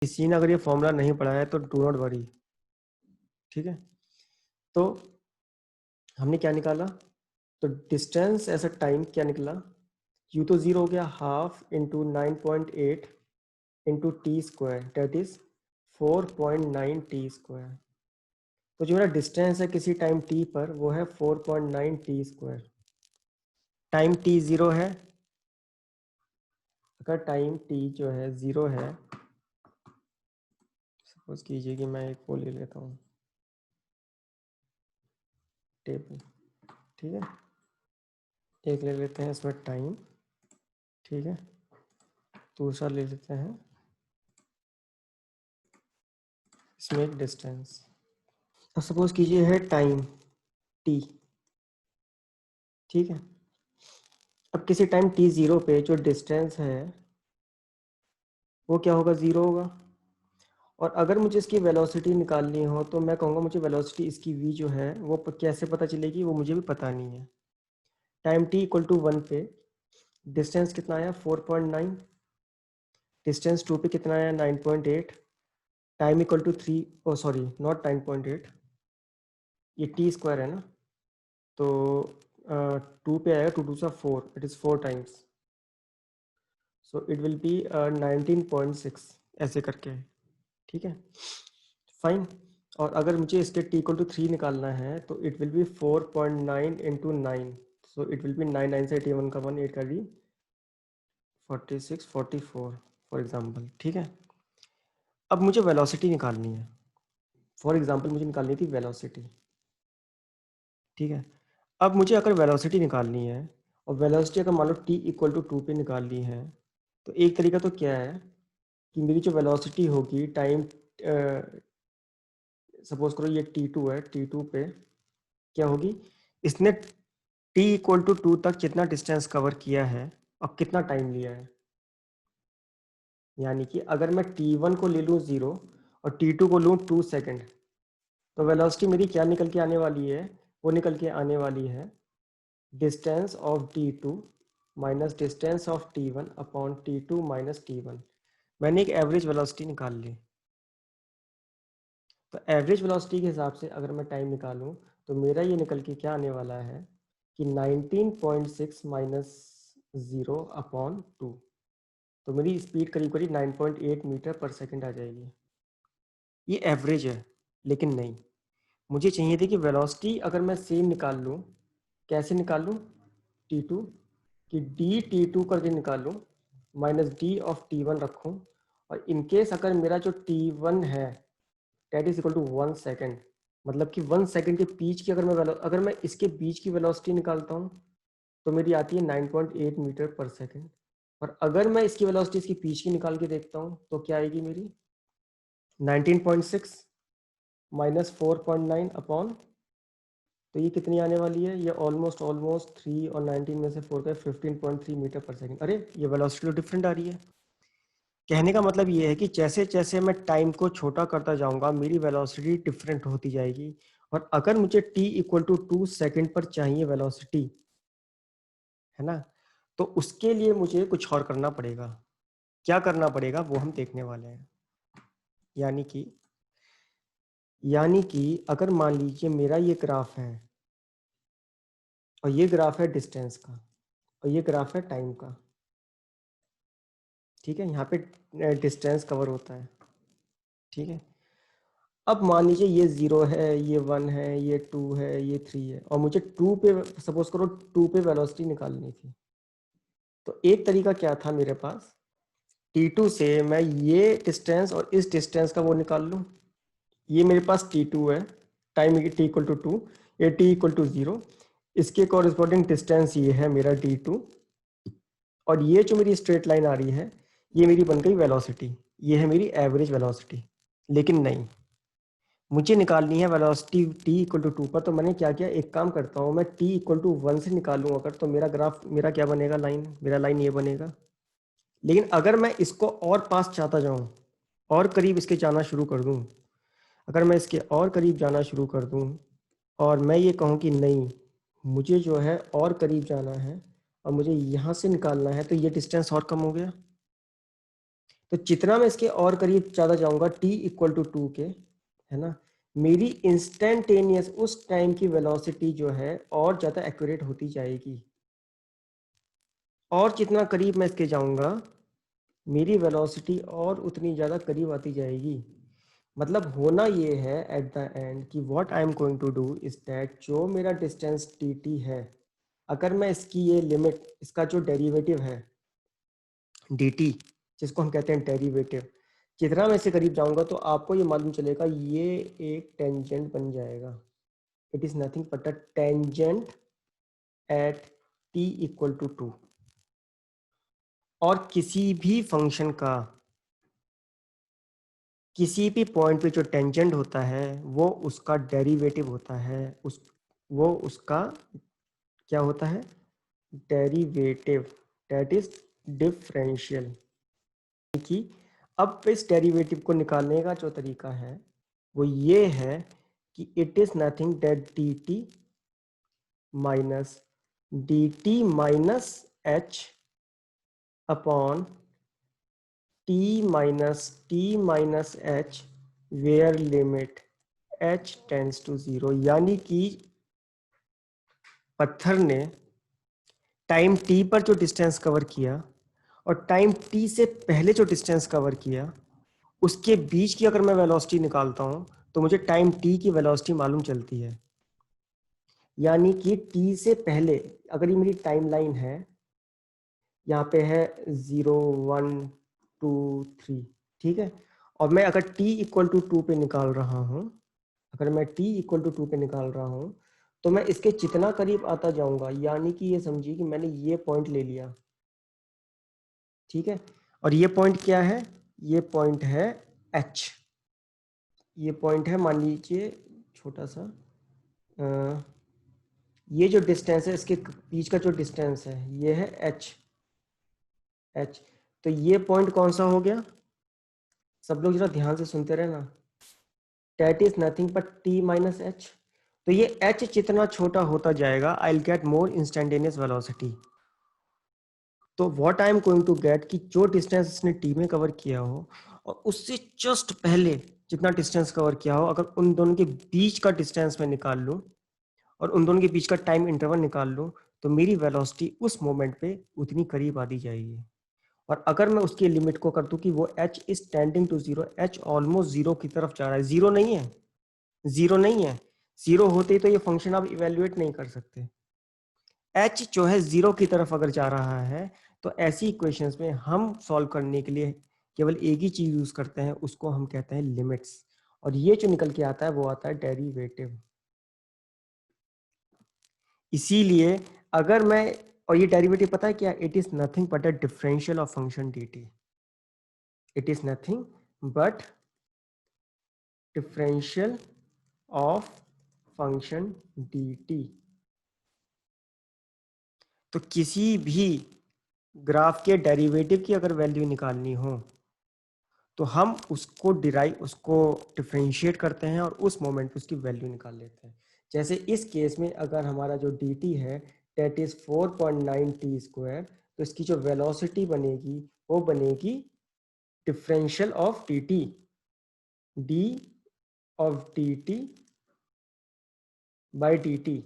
किसी ने अगर ये फॉर्मूला नहीं पढ़ा है तो डू नॉट वरी, ठीक है। तो हमने क्या निकाला, तो डिस्टेंस एज अ टाइम क्या निकला, यू तो जीरो हो गया, half into 9.8 into T square that is 4.9 T square. तो जो मेरा डिस्टेंस है किसी टाइम टी पर वो है 4.9 T square. Time T zero है, अगर टाइम टी जो है जीरो है, सपोज कीजिए कि मैं एक वो ले लेता हूँ टेबल, ठीक है, एक ले लेते हैं इसमें टाइम, ठीक है, दूसरा ले लेते हैं इसमें एक डिस्टेंस। अब सपोज कीजिए है टाइम टी, ठीक है। अब किसी टाइम टी जीरो पे जो डिस्टेंस है वो क्या होगा, जीरो होगा। और अगर मुझे इसकी वेलोसिटी निकालनी हो तो मैं कहूँगा मुझे वेलोसिटी इसकी v जो है वो कैसे पता चलेगी, वो मुझे भी पता नहीं है। टाइम t इक्वल टू 1 पे डिस्टेंस कितना आया 4.9, डिस्टेंस 2 पे कितना आया 9.8, time equal to 3, oh sorry not 9.8, ये टी स्क्वायर है ना, तो 2 पे आएगा, 2 2 4, it is 4 times, so it will be 19.6 ऐसे करके, ठीक है, फाइन। और अगर मुझे इसके t इक्वल टू 3 निकालना है तो it will be 4.9 into 9, so it will be 9 9 से 81 का 1, 8 का भी 46 44 फॉर एग्जाम्पल, ठीक है। अब मुझे वेलोसिटी निकालनी है, फॉर एग्जाम्पल मुझे निकालनी थी वेलोसिटी, ठीक है। अब मुझे अगर वेलोसिटी निकालनी है और वेलोसिटी अगर मान लो t इक्वल टू 2 पे निकालनी है, तो एक तरीका तो क्या है कि मेरी जो वेलोसिटी होगी टाइम, सपोज करो ये t2 है, t2 पे क्या होगी, इसने t इक्वल टू 2 तक कितना डिस्टेंस कवर किया है और कितना टाइम लिया है। यानी कि अगर मैं t1 को ले लूँ 0 और t2 को लूँ 2 सेकेंड, तो वेलोसिटी मेरी क्या निकल के आने वाली है, वो निकल के आने वाली है distance of t2 minus distance of t1 upon t2 minus t1। मैंने एक एवरेज वेलोसिटी निकाल ली, तो एवरेज वेलोसिटी के हिसाब से अगर मैं टाइम निकालूं तो मेरा ये निकल के क्या आने वाला है कि 19.6 माइनस 0 अपॉन 2, तो मेरी स्पीड करीब करीब 9.8 मीटर पर सेकंड आ जाएगी। ये एवरेज है, लेकिन नहीं, मुझे चाहिए थी कि वेलोसिटी अगर मैं सेम निकाल लूँ, कैसे निकाल लूँ, t2 कि डी t2 करके निकाल लूँ माइनस डी ऑफ t1 रखूँ, और इनकेस अगर मेरा जो t1 है that is equal to 1 second, मतलब कि 1 सेकेंड के बीच की अगर मैं इसके बीच की वेलोसिटी निकालता हूँ तो मेरी आती है 9.8 मीटर पर सेकेंड। और अगर मैं इसकी वेलोसिटी इसकी बीच की निकाल के देखता हूँ तो क्या आएगी मेरी 19.6 माइनस 4.9 अपॉन, तो ये कितनी आने वाली है, ये ऑलमोस्ट ऑलमोस्ट 3 और 19 में से 4 का 15.3 मीटर पर सेकेंड। अरे ये वेलोसिटी तो डिफरेंट आ रही है। कहने का मतलब ये है कि जैसे जैसे मैं टाइम को छोटा करता जाऊंगा मेरी वेलोसिटी डिफरेंट होती जाएगी। और अगर मुझे t इक्वल टू 2 सेकेंड पर चाहिए वेलोसिटी, है ना, तो उसके लिए मुझे कुछ और करना पड़ेगा। क्या करना पड़ेगा वो हम देखने वाले हैं। यानी कि अगर मान लीजिए मेरा ये ग्राफ है और ये ग्राफ है डिस्टेंस का और ये ग्राफ है टाइम का, ठीक है, यहाँ पे डिस्टेंस कवर होता है, ठीक है। अब मान लीजिए ये 0 है, ये 1 है, ये 2 है, ये 3 है, और मुझे 2 पे सपोज करो 2 पे वेलोसिटी निकालनी थी। तो एक तरीका क्या था मेरे पास, t2 से मैं ये डिस्टेंस और इस डिस्टेंस का वो निकाल लूँ। ये मेरे पास t2 है, टाइम t इक्वल टू 2, ये t इक्वल टू 0, इसके कॉरेस्पॉन्डिंग डिस्टेंस ये है मेरा d2, और ये जो मेरी स्ट्रेट लाइन आ रही है ये मेरी बन गई वेलोसिटी, ये है मेरी एवरेज वेलोसिटी। लेकिन नहीं, मुझे निकालनी है वेलोसिटी t इक्वल टू 2 पर, तो मैंने क्या किया, एक काम करता हूँ मैं t इक्वल टू 1 से निकालूँ अगर, तो मेरा ग्राफ मेरा क्या बनेगा, मेरा लाइन ये बनेगा। लेकिन अगर मैं इसको और पास चाहता जाऊँ और करीब इसके जाना शुरू कर दूँ, अगर मैं इसके और करीब जाना शुरू कर दूँ और मैं ये कहूँ कि नहीं मुझे जो है और करीब जाना है और मुझे यहाँ से निकालना है, तो ये डिस्टेंस और कम हो गया। तो जितना मैं इसके और करीब ज़्यादा जाऊंगा t इक्वल टू 2 के, है ना, मेरी इंस्टेंटेनियस उस टाइम की वेलोसिटी जो है और ज़्यादा एक्यूरेट होती जाएगी। और जितना करीब मैं इसके जाऊंगा मेरी वेलोसिटी और उतनी ज़्यादा करीब आती जाएगी। मतलब होना ये है एट द एंड कि what I am going to do is that जो मेरा डिस्टेंस dt है, अगर मैं इसकी ये लिमिट, इसका जो डेरिवेटिव है dt, जिसको हम कहते हैं डेरिवेटिव, जितना मैं इससे करीब जाऊंगा तो आपको ये मालूम चलेगा ये एक टेंजेंट बन जाएगा। It is nothing but a tangent at t equal to 2। और किसी भी फंक्शन का किसी भी पॉइंट पे जो टेंजेंट होता है वो उसका डेरिवेटिव होता है, वो उसका क्या होता है, डेरिवेटिव, दैट इज डिफरेंशियल। कि अब इस डेरिवेटिव को निकालने का जो तरीका है वो ये है कि it is nothing that dt minus h upon t minus h where limit h tends to 0। यानी कि पत्थर ने टाइम t पर जो डिस्टेंस कवर किया और टाइम t से पहले जो डिस्टेंस कवर किया उसके बीच की अगर मैं वेलोसिटी निकालता हूं तो मुझे टाइम t की वेलोसिटी मालूम चलती है। यानी कि t से पहले अगर ये मेरी टाइम लाइन है, यहाँ पे है 0 1 2 3, ठीक है, और मैं अगर t इक्वल टू 2 पे निकाल रहा हूँ, अगर मैं t इक्वल टू 2 पे निकाल रहा हूँ तो मैं इसके जितना करीब आता जाऊंगा, यानी कि ये समझिए कि मैंने ये पॉइंट ले लिया, ठीक है, और ये पॉइंट क्या है, ये पॉइंट है h, ये पॉइंट है मान लीजिए छोटा सा, ये जो डिस्टेंस है इसके बीच का जो डिस्टेंस है ये है h। तो ये पॉइंट कौन सा हो गया, सब लोग जरा ध्यान से सुनते रहे ना, that is nothing but t minus h। तो ये h जितना छोटा होता जाएगा I will get more instantaneous velocity. तो what I am going to get कि जो डिस्टेंस इसने t में कवर किया हो और उससे जस्ट पहले जितना डिस्टेंस कवर किया हो, अगर उन दोनों के बीच का डिस्टेंस मैं निकाल लूं और उन दोनों के बीच का टाइम इंटरवल निकाल लूं तो मेरी वेलोसिटी उस मोमेंट पे उतनी करीब आती जाएगी। और अगर मैं उसकी लिमिट को कर दूं कि वो h is tending to 0, h almost 0 की तरफ जा रहा है, 0 नहीं है, 0 नहीं है, 0 होते ही तो ये फंक्शन आप इवेल्युएट नहीं कर सकते। h जो है 0 की तरफ अगर जा रहा है तो ऐसी इक्वेशंस में हम सॉल्व करने के लिए केवल एक ही चीज यूज करते हैं, उसको हम कहते हैं लिमिट्स, और ये जो निकल के आता है वो आता है डेरिवेटिव। इसीलिए अगर मैं, और ये डेरिवेटिव पता है क्या, it is nothing but a differential of function dt, it is nothing but differential of function dt। तो किसी भी ग्राफ के डेरिवेटिव की अगर वैल्यू निकालनी हो तो हम उसको उसको डिफरेंशिएट करते हैं और उस मोमेंट पे उसकी वैल्यू निकाल लेते हैं। जैसे इस केस में अगर हमारा जो dt है दैट इज 4.9 t स्क्वायर, तो इसकी जो वेलोसिटी बनेगी वो बनेगी differential of dt, d of dt by dt।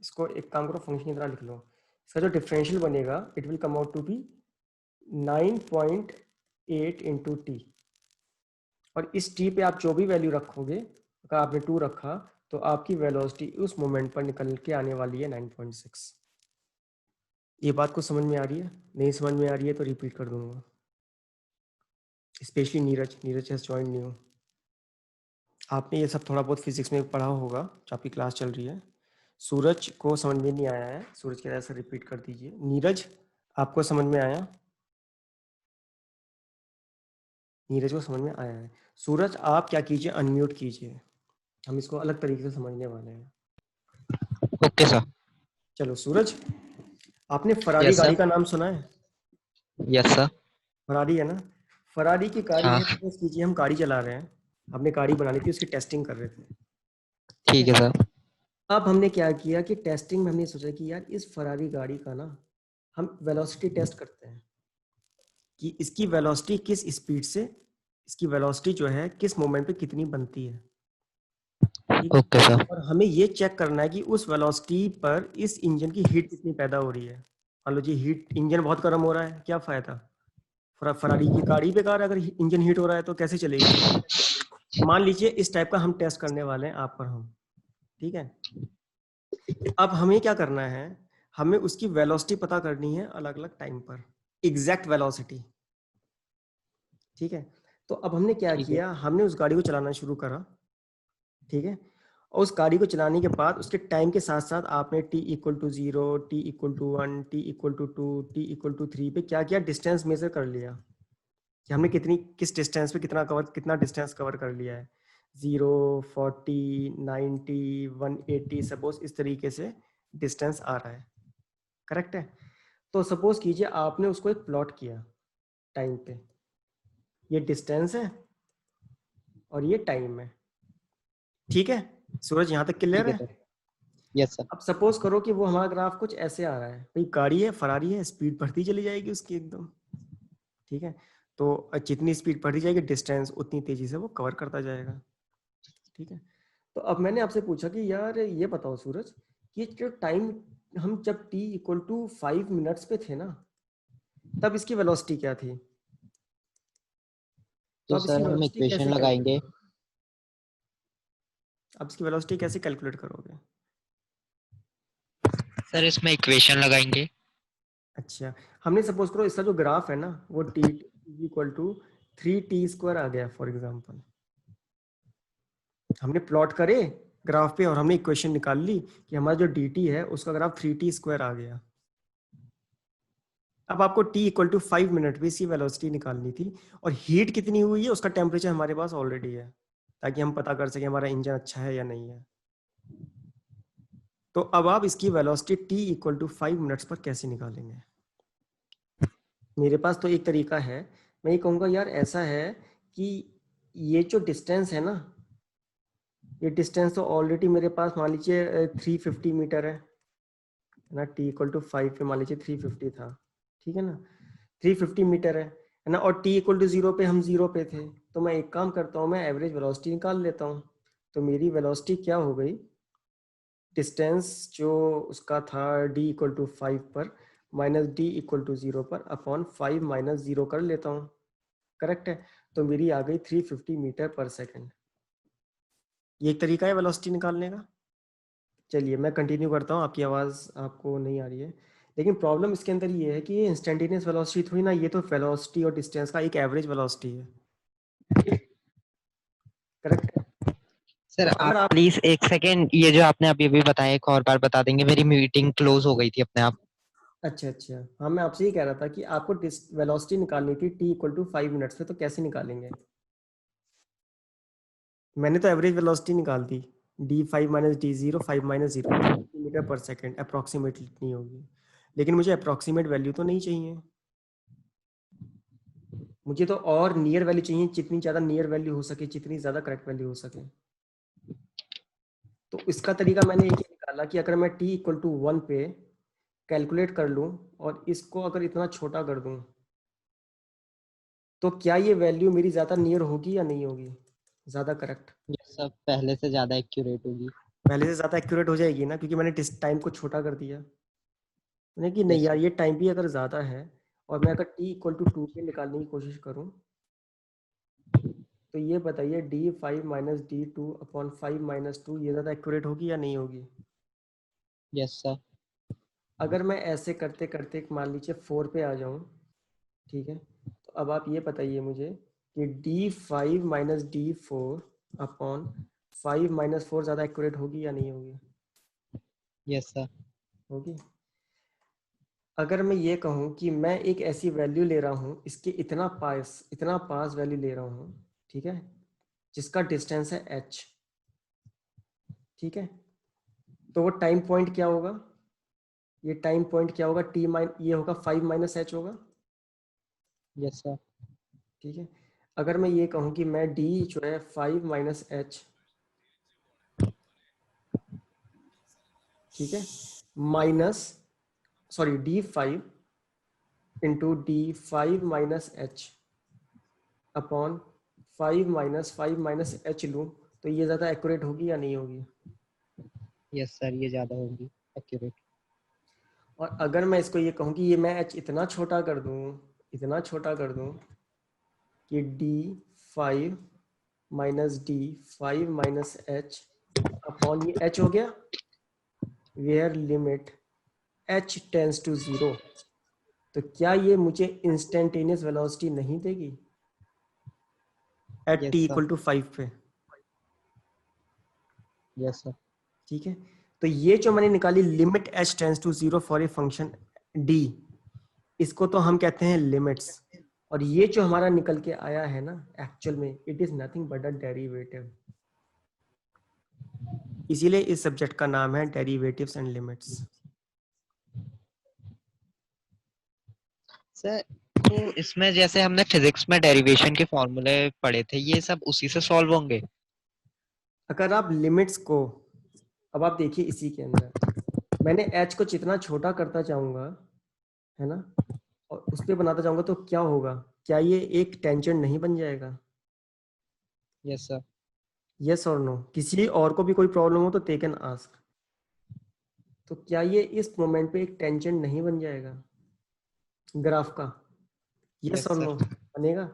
इसको एक काम करो फंक्शन की तरह लिख लो, इसका जो डिफरेंशियल बनेगा it will come out to be 9.8 into t, और इस t पे आप जो भी वैल्यू रखोगे, अगर आपने 2 रखा तो आपकी वेलोसिटी उस मोमेंट पर निकल के आने वाली है 9.6। ये बात को समझ में आ रही है, नहीं समझ में आ रही है तो रिपीट कर दूंगा, specially Neeraj has join new. आपने ये सब थोड़ा बहुत फिजिक्स में पढ़ा होगा जो आपकी क्लास चल रही है। सूरज को समझ में नहीं आया है, सूरज के ऐसा रिपीट कर दीजिए। नीरज आपको समझ में आया, नीरज को समझ में आया है। सूरज आप क्या कीजिए, अनम्यूट कीजिए, हम इसको अलग तरीके से समझने वाले हैं। Okay sir. चलो सूरज, आपने फरारी यस गाड़ी सर। का नाम सुना है? Yes sir. फरारी है ना, फरारी की गाड़ी हाँ है, सपोज कीजिए हम गाड़ी चला रहे हैं, हमने गाड़ी बनानी थी, उसकी टेस्टिंग कर रहे थे, ठीक ठीक है। है सर। अब हमने क्या किया कि टेस्टिंग में हमने सोचा कि यार इस फरारी गाड़ी का ना हम वेलोसिटी टेस्ट करते हैं। कि इसकी वेलोसिटी किस स्पीड से, इसकी वेलोसिटी जो है किस मोमेंट पे कितनी बनती है, ठीक है। Okay sir. और हमें ये चेक करना है कि उस वेलोसिटी पर इस इंजन की हीट कितनी पैदा हो रही है। मान लो जी हीट, इंजन बहुत गर्म हो रहा है, क्या फायदा, फरारी की गाड़ी बेकार है, अगर इंजन हीट हो रहा है तो कैसे चलेगी। मान लीजिए इस टाइप का हम टेस्ट करने वाले हैं आप पर हम, ठीक है। अब हमें क्या करना है, हमें उसकी वेलोसिटी पता करनी है अलग अलग टाइम पर, एग्जैक्ट वेलोसिटी, ठीक है। तो अब हमने क्या ठीक है। किया, हमने उस गाड़ी को चलाना शुरू करा, ठीक है। और उस गाड़ी को चलाने के बाद उसके टाइम के साथ साथ आपने t equal to 0, t equal to 1, t equal to 2, t equal to 3 पे क्या किया, डिस्टेंस मेजर कर लिया कि हमने कितनी, किस डिस्टेंस पे कितना डिस्टेंस कवर कर लिया है। 0, 40, 90, 180, सपोज इस तरीके से डिस्टेंस आ रहा है, करेक्ट है। तो सपोज कीजिए आपने उसको एक प्लॉट किया टाइम पे, ये डिस्टेंस है और ये टाइम है, ठीक है। सूरज यहाँ तक क्लियर ठीक है है। सर। Yes sir. अब सपोज करो कि वो हमारा ग्राफ कुछ ऐसे आ रहा है, भाई गाड़ी है, फरारी है, स्पीड बढ़ती चली जाएगी उसकी एकदम, ठीक है। तो जितनी स्पीड बढ़ती जाएगी डिस्टेंस उतनी तेजी से वो कवर करता जाएगा, ठीक है। तो अब मैंने आपसे पूछा कि यार ये बताओ सूरज, कि जो टाइम, हम जब t इक्वल टू 5 मिनट्स पे थे ना, तब इसकी वेलोसिटी क्या थी, तो तो आप इसकी सर हम वेलोसिटी इक्वेशन कैसे कैलकुलेट लगाएंगे। करोगे, आप इसकी वेलोसिटी कैसे कैलकुलेट करोगे। सर इसमें इक्वेशन लगाएंगे। अच्छा, हमने सपोज करो इसका जो ग्राफ है ना, वो टी इक्वल टू 3t² आ गया फॉर एग्जांपल, हमने प्लॉट करे ग्राफ पे और हमने इक्वेशन निकाल ली कि हमारा जो dt है उसका ग्राफ 3t² आ गया। अब आपको t इक्वल टू 5 मिनट पे इसकी वेलोसिटी निकालनी थी, और हीट कितनी हुई है उसका टेम्परेचर हमारे पास ऑलरेडी है, ताकि हम पता कर सकें हमारा इंजन अच्छा है या नहीं है। तो अब आप इसकी velocity t equal to 5 minutes पर कैसे निकालेंगे। मेरे पास तो एक तरीका है, मैं ये कहूँगा यार ऐसा है कि ये जो डिस्टेंस है ना, ये डिस्टेंस तो ऑलरेडी मेरे पास मान लीजिए 350 मीटर है ना, t इक्वल टू 5 पे मान लीजिए 350 था, ठीक है ना, 350 मीटर है ना, और t इक्वल टू 0 पे हम 0 पे थे। तो मैं एक काम करता हूँ, मैं एवरेज वेलोसिटी निकाल लेता हूँ। तो मेरी वेलोसिटी क्या हो गई, डिस्टेंस जो उसका था d इक्वल टू 5 पर माइनस d इक्वल टू 0 पर अपॉन 5 माइनस 0 कर लेता हूँ, करेक्ट है। तो मेरी आ गई 350 मीटर पर सेकेंड। ये एक तरीका है वेलोसिटी निकालने का। चलिए मैं कंटिन्यू करता हूँ, आपकी आवाज़ आपको नहीं आ रही है, लेकिन प्रॉब्लम इसके अंदर ये है कि ये इंस्टेंटेनियस वेलोसिटी थोड़ी ना, ये तो वेलोसिटी और डिस्टेंस का एक एवरेज वेलोसिटी है, करेक्ट है। सर तो आप अगर आप, प्लीज एक सेकेंड, ये जो आपने अभी अभी बताया एक और बार बता देंगे, मेरी मीटिंग क्लोज हो गई थी अपने आप। अच्छा अच्छा, हाँ मैं आपसे ये कह रहा था कि आपको वेलोसिटी निकालनी थी t इक्वल टू 5 मिनट्स पे, तो कैसे निकालेंगे। मैंने तो एवरेज वेलोसिटी निकाल दी, d5 minus d0, 5 minus 0, 3 metre per second approximately इतनी होगी, लेकिन मुझे अप्रॉक्सीमेट वैल्यू तो नहीं चाहिए, मुझे तो और नियर वैल्यू चाहिए, जितनी ज़्यादा नियर वैल्यू हो सके, जितनी ज़्यादा करेक्ट वैल्यू हो सके। तो इसका तरीका मैंने एक ही निकाला कि अगर मैं t इक्वल टू 1 पे कैलकुलेट कर लूँ और इसको अगर इतना छोटा कर दूँ, तो क्या ये वैल्यू मेरी ज़्यादा नियर होगी या नहीं होगी, ज़्यादा करेक्ट। ये सब पहले से ज्यादा एक्यूरेट होगी। पहले से ज़्यादा एक्यूरेट हो जाएगी ना, क्योंकि मैंने टाइम को छोटा कर दिया। मैंने कि नहीं यस यार, सर। ये टाइम भी अगर ज़्यादा है और मैं अगर t इक्वल टू 2 पे निकालने की कोशिश करूँ, तो ये बताइए d5 minus d2 upon 5 minus 2 ये ज़्यादा एक्यूरेट होगी या नहीं होगी। Yes sir. अगर मैं ऐसे करते करते मान लीजिए 4 पे आ जाऊँ, ठीक है, तो अब आप ये बताइए मुझे कि d5 minus d4 upon 5 minus 4 ज़्यादा एक्यूरेट होगी या नहीं होगी। Yes sir. होगी। अगर मैं ये कहूँ कि मैं एक ऐसी वैल्यू ले रहा हूँ, इसके इतना पास वैल्यू ले रहा हूँ, ठीक है, जिसका डिस्टेंस है h, ठीक है, तो वो टाइम पॉइंट क्या होगा, ये टाइम पॉइंट क्या होगा, ये होगा 5 माइनस h होगा, यस सर। ठीक है। अगर मैं ये कहूँ कि मैं d जो है 5 माइनस h, ठीक है, minus, sorry d5 into D 5 - h upon 5 - 5 - h लूँ तो ये ज़्यादा एक्यूरेट होगी या नहीं होगी? यस सर, ये ज्यादा होगी एक्यूरेट। और अगर मैं इसको ये कहूँ कि ये मैं h इतना छोटा कर दूँ, इतना छोटा कर दूँ कि d5 - d5 - h अपॉन ये h हो गया, where limit h tends to 0, तो क्या ये मुझे इंस्टेंटेनियस वेलोसिटी नहीं देगी at t yes sir. Equal to 5 पे? Yes sir. ठीक है, तो ये जो मैंने निकाली limit h tends to 0 for a function d, इसको तो हम कहते हैं लिमिट्स। और ये जो हमारा निकल के आया है ना, एक्चुअल में it is nothing but a derivative. इसीलिए इस सब्जेक्ट का नाम है डेरिवेटिव्स एंड लिमिट्स। सर तो इसमें जैसे हमने फिजिक्स में डेरिवेशन के फॉर्मूले पढ़े थे, ये सब उसी से सॉल्व होंगे? अगर आप लिमिट्स को, अब आप देखिए इसी के अंदर मैंने h को जितना छोटा करता जाऊंगा, है ना, और उस पर बनाता जाऊंगा तो क्या होगा? क्या ये एक टेंजेंट नहीं बन जाएगा? Yes sir. यस और नो? किसी और को भी कोई प्रॉब्लम हो तो दे कैन आस्क। तो क्या ये इस मोमेंट पे एक टेंजेंट नहीं बन जाएगा ग्राफ का? यस यस और नो? सर। बनेगा।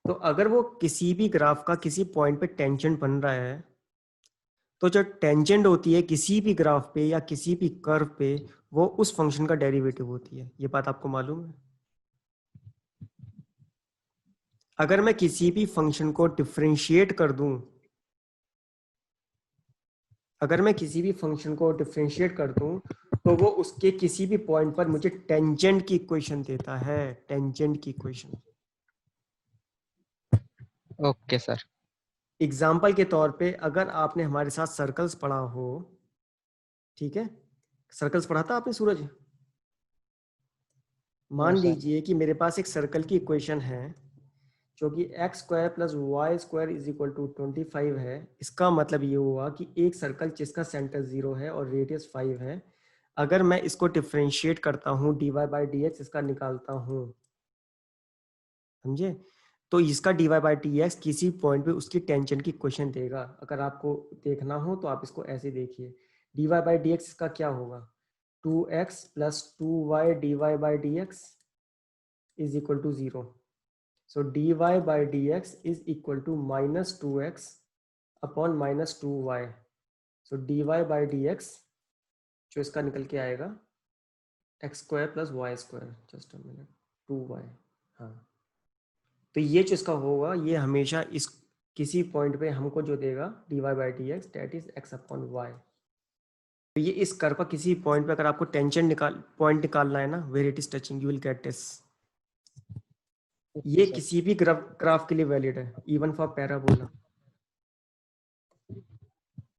तो अगर वो किसी भी ग्राफ का किसी पॉइंट पे टेंजेंट बन रहा है, तो जो टेंजेंट होती है किसी भी ग्राफ पे या किसी भी कर्व पे, वो उस फंक्शन का डेरिवेटिव होती है। ये बात आपको मालूम है? अगर मैं किसी भी फंक्शन को डिफरेंशिएट कर दूं, अगर मैं किसी भी फंक्शन को डिफरेंशिएट कर दूं, तो वो उसके किसी भी पॉइंट पर मुझे टेंजेंट की इक्वेशन देता है, टेंजेंट की इक्वेशन। Okay sir. एग्जाम्पल के तौर पे अगर आपने हमारे साथ सर्कल्स पढ़ा हो, ठीक है, सर्कल्स पढ़ा था आपने सूरज? नो मान सर। लीजिए कि मेरे पास एक सर्कल की इक्वेशन है जो कि x² + y² = 25 है। इसका मतलब ये हुआ कि एक सर्कल जिसका सेंटर 0 है और रेडियस 5 है, अगर मैं इसको डिफरेंशिएट करता हूँ dy/dx इसका निकालता हूँ, समझे, तो इसका dy/dx किसी पॉइंट पे उसकी टेंजेंट की इक्वेशन देगा। अगर आपको देखना हो तो आप इसको ऐसे देखिए, dy/dx इसका क्या होगा? 2x + 2y dy/dx = 0। So dy/dx is equal to -2x upon -2y. So dy/dx जो इसका निकल के आएगा x² + y², just a minute, 2y। हाँ, तो ये जो इसका होगा ये हमेशा इस किसी पॉइंट पे हमको जो देगा dy/dx दैट इज x/y। तो ये इस कर्व का किसी पॉइंट पे अगर आपको पॉइंट निकालना है ना, where it is touching, you will get this. Okay ये सर। किसी भी ग्राफ के लिए वैलिड है, इवन फॉर पैराबोला।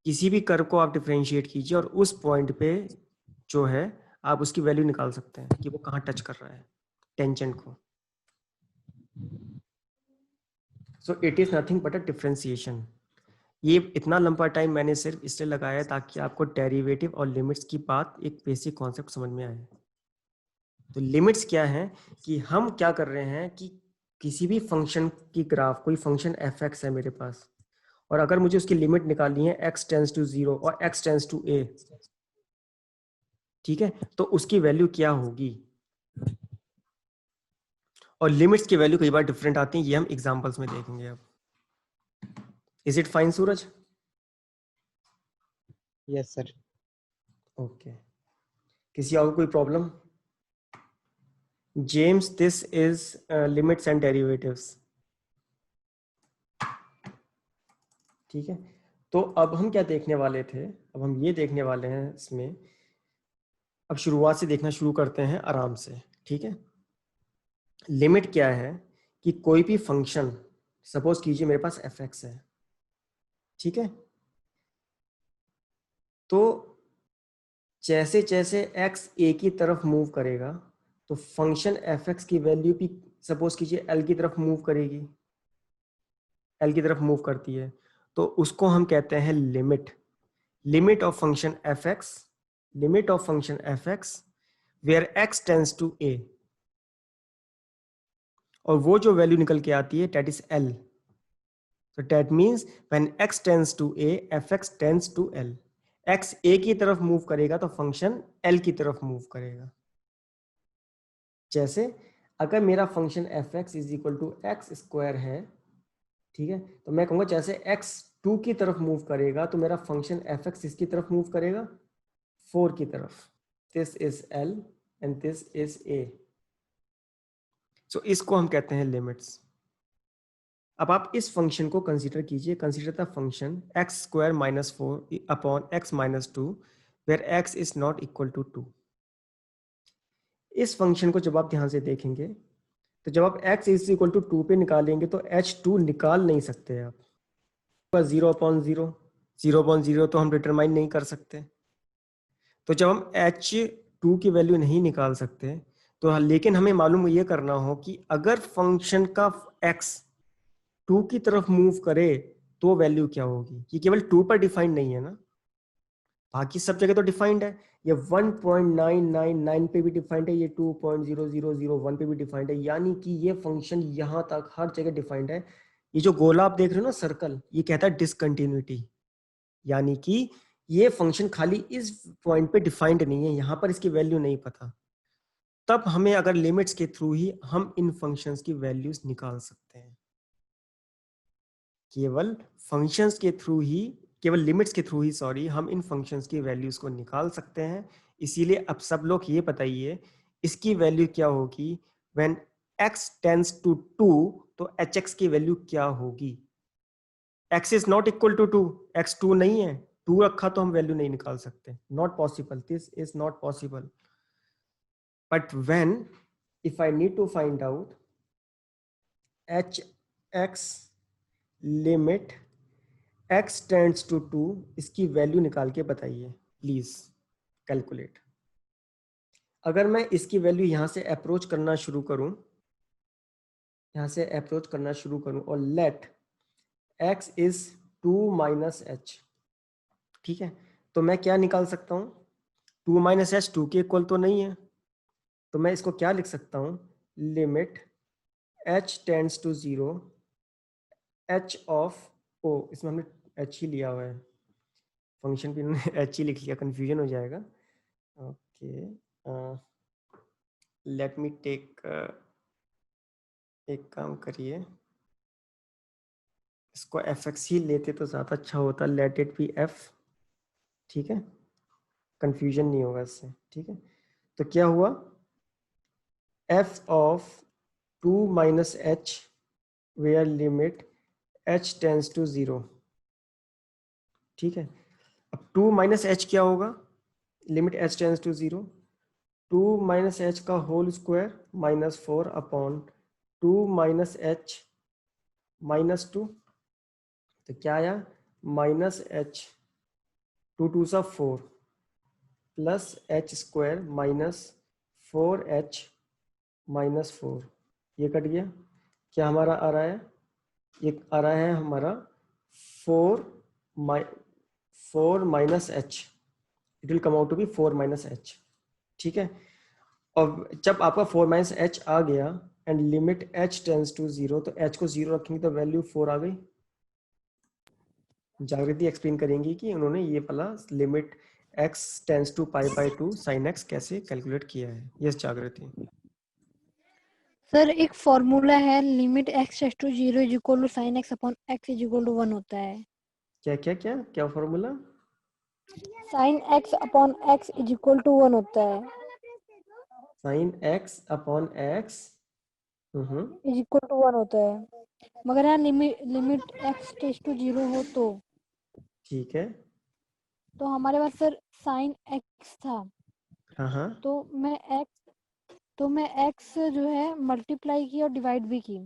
किसी भी कर्व को आप डिफरेंशिएट कीजिए और उस पॉइंट पे जो है आप उसकी वैल्यू निकाल सकते हैं कि वो कहाँ टच कर रहा है टेंजेंट को। So it is nothing but a differentiation. ये इतना लंबा टाइम मैंने सिर्फ इसलिए लगाया है ताकि आपको डेरिवेटिव और लिमिट्स की बात, एक बेसिक कॉन्सेप्ट समझ में आए। तो लिमिट्स क्या है कि हम क्या कर रहे हैं कि किसी भी फंक्शन की ग्राफ, कोई फंक्शन f(x) है मेरे पास, और अगर मुझे उसकी लिमिट निकालनी है x टेंस टू 0 और x टेंस टू a, ठीक है, तो उसकी वैल्यू क्या होगी? और लिमिट्स की वैल्यू कई बार डिफरेंट आती हैं, ये हम एग्जांपल्स में देखेंगे अब। Is it fine Suraj? Yes sir. Okay, किसी और को कोई problem? James, this is limits and derivatives. ठीक है, तो अब हम क्या देखने वाले थे? अब हम ये देखने वाले हैं इसमें, अब शुरुआत से देखना शुरू करते हैं आराम से, ठीक है। लिमिट क्या है कि कोई भी फंक्शन, सपोज कीजिए मेरे पास f(x) है, ठीक है, तो जैसे जैसे x a की तरफ मूव करेगा तो फंक्शन f(x) की वैल्यू भी सपोज कीजिए l की तरफ मूव करेगी, l की तरफ मूव करती है, तो उसको हम कहते हैं limit. Limit of function f(x), limit of function f(x) where x tends to a। और वो जो वैल्यू निकल के आती है that is L. So that means when x tends to a, fx tends to L. x a की तरफ move करेगा तो फंक्शन L की तरफ मूव करेगा। जैसे अगर मेरा function fx is equal to x square है, ठीक है, तो मैं कहूंगा जैसे x 2 की तरफ मूव करेगा तो मेरा फंक्शन fx इसकी तरफ मूव करेगा 4 की तरफ। This is L and this is a। सो इसको हम कहते हैं लिमिट्स। अब आप इस फंक्शन को कंसीडर कीजिए, consider the function x square minus 4 upon x minus 2 where x is not equal to 2। इस फंक्शन को जब आप ध्यान से देखेंगे तो जब आप x इज इक्वल टू 2 पे निकालेंगे तो h2 निकाल नहीं सकते आप। 0/0, 0/0 तो हम डिटरमाइन नहीं कर सकते। तो जब हम h2 की वैल्यू नहीं निकाल सकते तो लेकिन हमें मालूम ये करना हो कि अगर फंक्शन का x 2 की तरफ मूव करे तो वैल्यू क्या होगी। ये केवल 2 पर डिफाइंड नहीं है ना, बाकी सब जगह तो डिफाइंड है। ये 1.999 पे भी डिफाइंड है, ये 2.0001 पे भी डिफाइंड है, यानी कि ये फंक्शन यहां तक हर जगह डिफाइंड है। ये जो गोला आप देख रहे हो ना सर्कल, ये कहता है डिसकंटिन्यूटी, यानी कि ये फंक्शन खाली इस पॉइंट पे डिफाइंड नहीं है, यहां पर इसकी वैल्यू नहीं पता। तब हमें अगर लिमिट्स के थ्रू ही हम इन फंक्शंस की वैल्यूज निकाल सकते हैं। केवल फंक्शंस के थ्रू ही, केवल लिमिट्स के थ्रू ही सॉरी, हम इन फंक्शंस की वैल्यूज को निकाल सकते हैं। इसीलिए अब सब लोग ये बताइए इसकी वैल्यू क्या होगी व्हेन x टेंड्स टू 2, तो hx की वैल्यू क्या होगी। x is not equal to 2, x 2 नहीं है, 2 रखा तो हम वैल्यू नहीं निकाल सकते, not possible, this is not possible. But when if I need to find out hx limit x tends to 2, इसकी वैल्यू निकाल के बताइए प्लीज, कैलकुलेट। अगर मैं इसकी वैल्यू यहां से अप्रोच करना शुरू करूं, यहां से अप्रोच करना शुरू करूं और let x is 2 minus h, ठीक है, तो मैं क्या निकाल सकता हूं, 2 माइनस एच 2 के इक्वल तो नहीं है, तो मैं इसको क्या लिख सकता हूं, limit h tends to 0 h of o, इसमें हमने h ही लिया हुआ है, फंक्शन भी उन्होंने h ही लिख लिया, कंफ्यूजन हो जाएगा। ओके, लेट मी टेक, एक काम करिए, इसको fx ही लेते तो ज़्यादा अच्छा होता, लेट इट बी f, ठीक है, कंफ्यूजन नहीं होगा इससे, ठीक है। तो क्या हुआ, f of 2 minus h where limit h tends to 0, ठीक है। अब 2 माइनस एच क्या होगा, limit h tends to 0, 2 minus h का whole square minus 4 upon 2 minus h minus 2, तो क्या आया, माइनस एच, 2 2 सा 4 plus H square minus 4h minus 4, ये कट गया, क्या हमारा आ रहा है, ये आ रहा है हमारा 4 minus h, it will come out to be 4 minus h, ठीक है। और जब आपका 4 माइनस एच आ गया and limit h tends to 0, तो h को 0 रखेंगे तो वैल्यू 4 आ गई। जागृति एक्सप्लेन करेंगी कि उन्होंने ये वाला limit x tends to pi by 2 sine x कैसे कैलकुलेट किया है। यस जागृति। सर एक फॉर्मूला है, limit x tends to 0 is equal to sin x upon x is equal to 1 होता है। क्या क्या क्या क्या formula, sin x upon x is equal to 1 होता है, sine x upon x is equal to 1 होता है, मगर यहाँ लिमिट x टेंड्स टू 0 हो ठीक है, तो हमारे पास सर sin x था, हाँ हाँ, तो मैं x जो है मल्टीप्लाई की और डिवाइड भी की।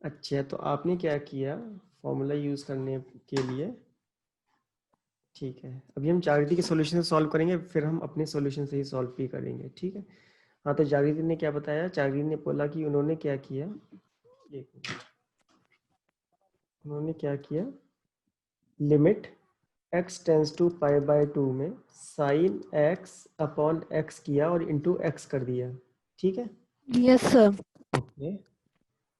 अच्छा तो आपने क्या किया फॉर्मूला यूज करने के लिए, ठीक है। अभी हम जागृति के सॉल्यूशन से सॉल्व करेंगे, फिर हम अपने सॉल्यूशन से ही सॉल्व भी करेंगे, ठीक है। हाँ तो जागृति ने क्या बताया, जागृति ने बोला कि उन्होंने क्या किया, एक मिनट, उन्होंने क्या किया, limit x tends to pi by 2 में साइन x अपॉन x किया और इंटू x कर दिया, ठीक है। Yes sir. ओके,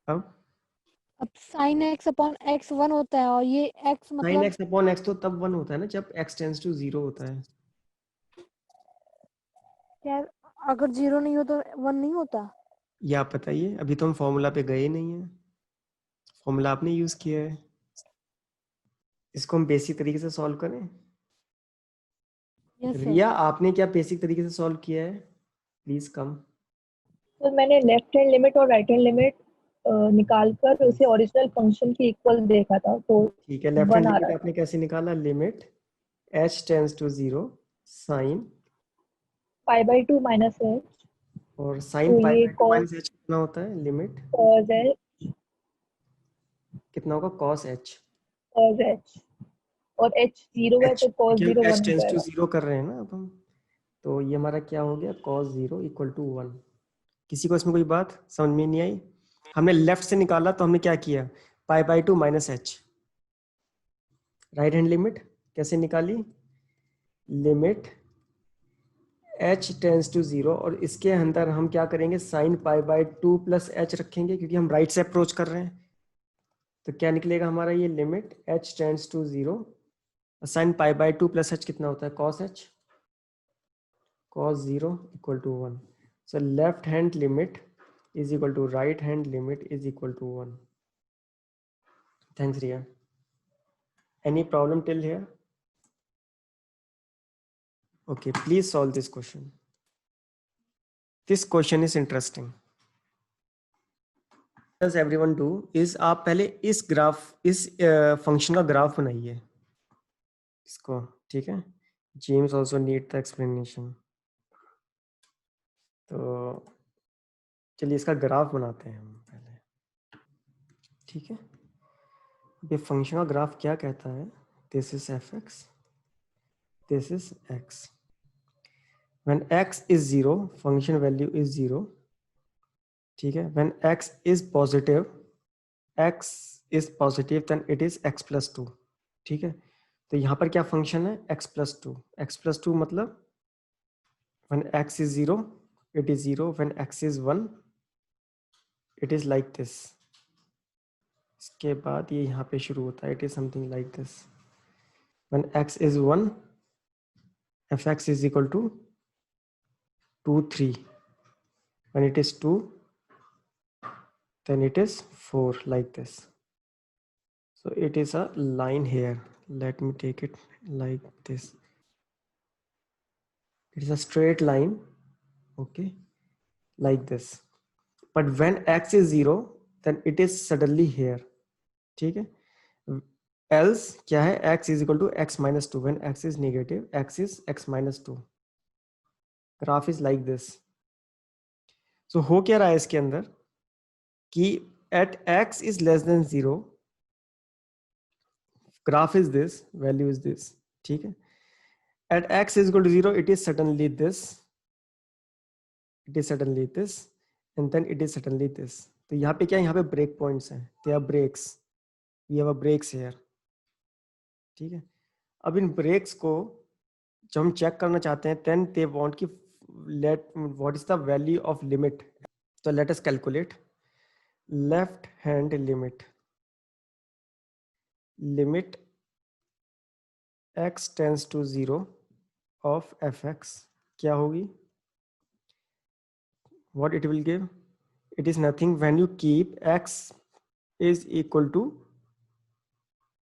अब साइन एक्स अपॉन एक्स 1 होता है और ये एक्स साइन मतलब एक्स अपॉन एक्स तो तब 1 होता है ना जब x टेंड्स टू 0 होता है। क्या, अगर 0 नहीं हो तो 1 नहीं होता? ये आप बताइए, अभी तो हम फॉर्मूला पे गए नहीं है, फॉर्मूला आपने यूज किया है। इसको हम बेसिक तरीके से सॉल्व करें। Yes sir. रिया आपने क्या बेसिक तरीके से सॉल्व किया है, प्लीज कम। तो मैंने लेफ्ट हैंड लिमिट और राइट हैंड लिमिट निकाल कर उसे ओरिजिनल फंक्शन के इक्वल देखा था, तो ठीक है, लेफ्ट हैंड 1 आ लिमिट रहा आपने था। कैसे निकाला, limit h tends to 0 sine, π/2 minus h, और साइन तो पाई ये बाई टू माइनस एच कितना होता है, लिमिट cos एच, कितना होगा, cos h। cos एच, और एच 0 है h तो cos क्योंकि हम 0 h 1 हो टेंड्स टू जाएगा। 0 कर रहे हैं ना अब हम, तो ये हमारा क्या हो गया, cos 0 इक्वल टू 1। किसी को इसमें कोई बात समझ में नहीं आई? हमने लेफ्ट से निकाला तो हमने क्या किया, पाई by to minus H. Right hand limit कैसे निकाली, लिमिट h टेंस टू 0, और इसके अंदर हम क्या करेंगे, sign pi by two plus H रखेंगे क्योंकि हम राइट से अप्रोच कर रहे हैं। तो क्या निकलेगा हमारा, ये limit h tends to 0, sine pi by two plus h कितना होता है, cos h, cos 0 equal to 1। So left hand limit is equal to right hand limit is equal to 1. Thanks, Riya. Any problem till here? Okay, please solve this question. This question is interesting. What does everyone do is आप पहले इस graph, इस function का graph बनाइए इसको, ठीक है। James also need the explanation. तो चलिए इसका ग्राफ बनाते हैं हम पहले, ठीक है। ये फंक्शन का ग्राफ क्या कहता है, this is F x, this is x. When x is 0, function value is 0, ठीक है। When x is positive, then it is x plus 2, ठीक है। तो यहाँ पर क्या फंक्शन है, x plus 2, x plus 2 मतलब when x is 0, it is 0, when x is 1, it is like this। इसके बाद ये यहाँ पे शुरू होता है, it is something like this। When x is 1, fx is equal to 2 3, when it is 2, then it is 4, like this। So it is a line here. Let me take it like this. It is a straight line, okay, like this. But when x is 0, then it is suddenly here, ठीक है। Else क्या है, x is equal to x minus 2. When x is negative, x is x minus 2. Graph is like this. So हो क्या रहा है इसके अंदर कि at x is less than 0, graph is this, value is this, ठीक है। At x is equal to 0, it is suddenly this, it is suddenly this, and then it is suddenly this। तो यहाँ पे क्या है, यहाँ पे ब्रेक पॉइंट्स हैं, they are breaks, we have a breaks here, ठीक है। अब इन ब्रेक्स को जब हम चेक करना चाहते हैं, then they want कि let what is the value of limit। तो let us calculate left hand limit, limit x tends to 0 of fx क्या होगी, what it will give, it is nothing when you keep x is equal to,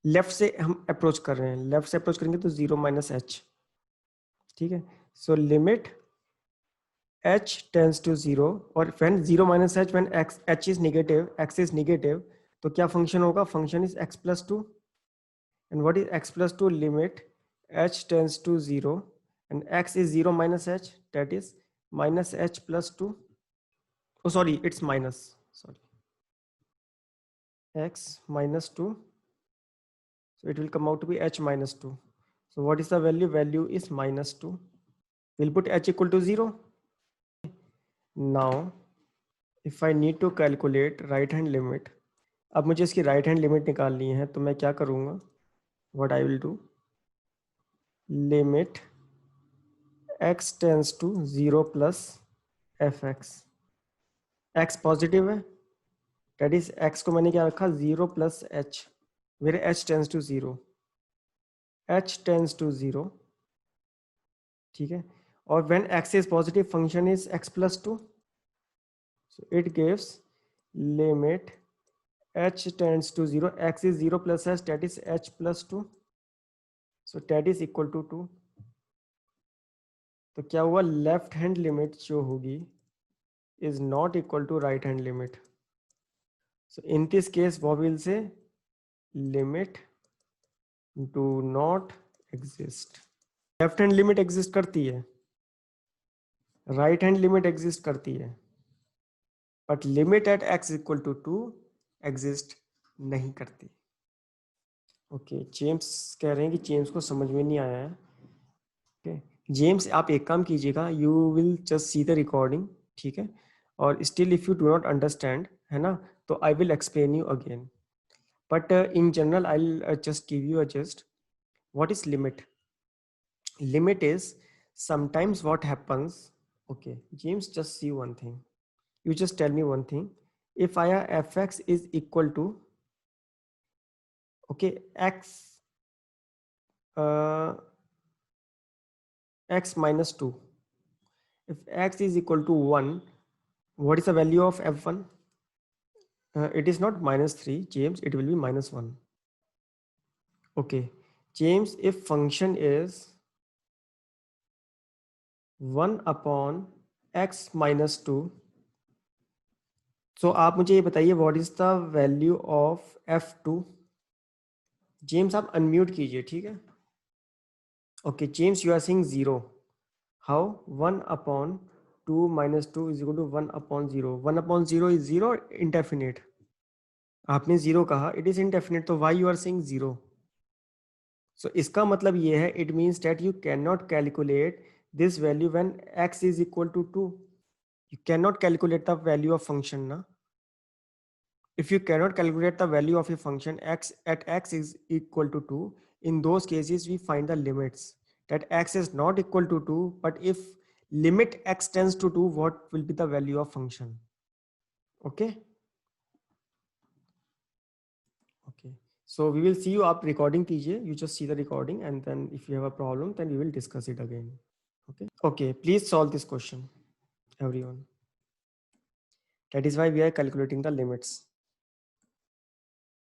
left से हम approach कर रहे हैं, left से approach करेंगे तो 0 माइनस एच, ठीक है। So limit h tends to 0, और when 0 minus h, when h is negative, x is negative, तो क्या फंक्शन होगा, function is x plus 2। And what is x plus 2, limit h tends to 0 and x is 0 minus h, that is minus h plus 2। oh sorry, it's minus, sorry, x minus 2, so it will come out to be h minus 2। so what is the value, value is minus 2। we'll put h equal to 0। now if I need to calculate right hand limit, अब मुझे इसकी right hand limit निकालनी है, तो मैं क्या करूँगा, what I will do, limit x tends to 0 plus fx, x positive है, दैट इज x को मैंने क्या रखा 0 plus h, where h tends to 0, h tends to 0, ठीक है। और when x is positive function is x plus 2, so it gives limit h tends to 0, x is 0 plus h, that is h plus 2, so that is equal to 2. तो क्या हुआ, left hand limit जो होगी is not equal to right hand limit. So in this case what we will say, limit do not exist. Left hand limit exist करती है, right hand limit exist करती है, but limit at x equal to 2 exist नहीं करती। Okay, James कह रहे हैं कि जेम्स को समझ में नहीं आया है। ओके जेम्स, आप एक काम कीजिएगा, you will just see the recording, ठीक है, और still if you do not understand, है ना, तो I will explain you again, but in general I will just give you a just what is limit. Limit is sometimes what happens. Okay James, just see one thing, you just tell me one thing, if I fx is equal to, okay, x x minus 2, if x is equal to 1, what is the value of f1? It is not minus 3 James, it will be minus 1. Okay James, if function is 1 upon x minus 2, so आप मुझे ये बताइए what is the value of f2? James आप unmute कीजिए, ठीक है। Okay James, you are saying 0, how 1 upon 2 minus 2 is equal to 1 upon 0, 1 upon 0 is 0, indefinite, आपने 0 कहा, इट इज indefinite, तो why you are saying 0? So इसका मतलब ये है, it means that you cannot calculate this value when x is equal to 2. You cannot calculate the value of function na. If you cannot calculate the value of a function x at x is equal to 2, in those cases we find the limits that x is not equal to 2, but if limit x tends to 2, what will be the value of function? Okay. Okay. So we will see you up recording कीजिए, you just see the recording and then if you have a problem then we will discuss it again. Okay. Okay, please solve this question, everyone. That is why we are calculating the limits.